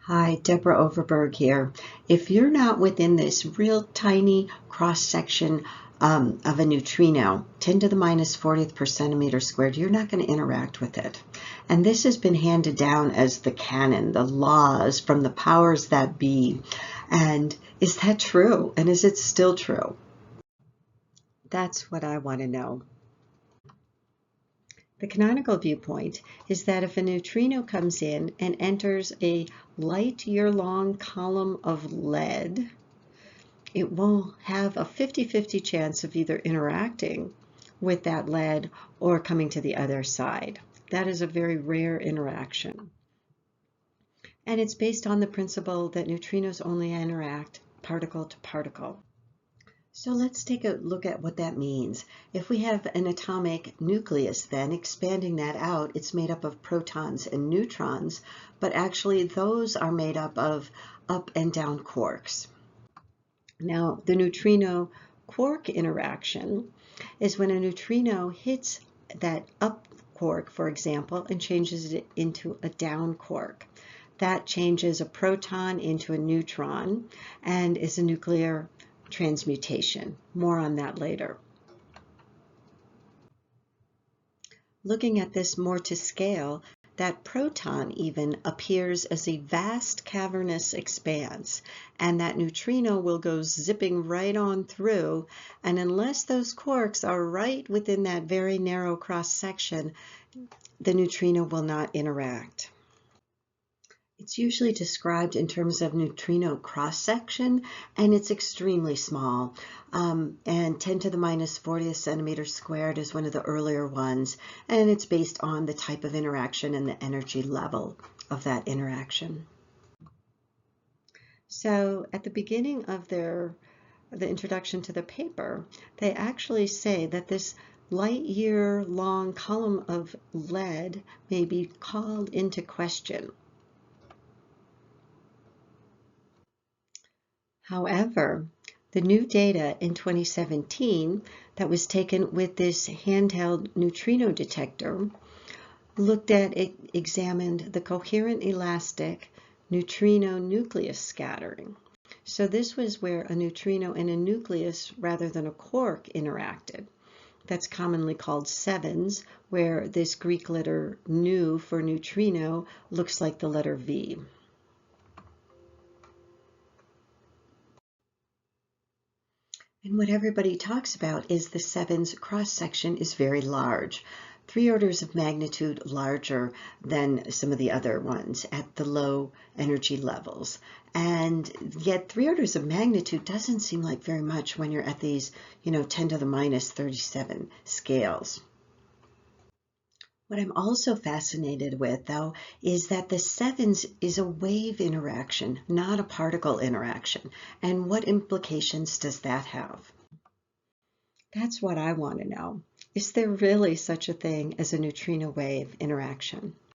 Hi, Deborah Overberg here. If you're not within this real tiny cross-section of a neutrino, 10 to the minus 40th per centimeter squared, you're not going to interact with it. And this has been handed down as the canon, the laws from the powers that be. And is that true? And is it still true? That's what I want to know. The canonical viewpoint is that if a neutrino comes in and enters a light-year-long column of lead, it will have a 50-50 chance of either interacting with that lead or coming to the other side. That is a very rare interaction. And it's based on the principle that neutrinos only interact particle to particle. So let's take a look at what that means. If we have an atomic nucleus, then expanding that out, it's made up of protons and neutrons, but actually those are made up of up and down quarks. Now, the neutrino quark interaction is when a neutrino hits that up quark, for example, and changes it into a down quark. That changes a proton into a neutron and is a nuclear transmutation. More on that later. Looking at this more to scale, that proton even appears as a vast cavernous expanse, and that neutrino will go zipping right on through, and unless those quarks are right within that very narrow cross section, the neutrino will not interact. It's usually described in terms of neutrino cross-section, and it's extremely small. And 10 to the minus 40th centimeter squared is one of the earlier ones, and it's based on the type of interaction and the energy level of that interaction. So at the beginning of the introduction to the paper, they actually say that this light-year-long column of lead may be called into question. However, the new data in 2017 that was taken with this handheld neutrino detector examined the coherent elastic neutrino nucleus scattering. So this was where a neutrino and a nucleus rather than a quark interacted. That's commonly called sevens, where this Greek letter nu for neutrino looks like the letter V. And what everybody talks about is the sevens cross-section is very large, 3 orders of magnitude larger than some of the other ones at the low energy levels. And yet 3 orders of magnitude doesn't seem like very much when you're at these, 10 to the minus 37 scales. What I'm also fascinated with, though, is that the sevens is a wave interaction, not a particle interaction. And what implications does that have? That's what I want to know. Is there really such a thing as a neutrino wave interaction?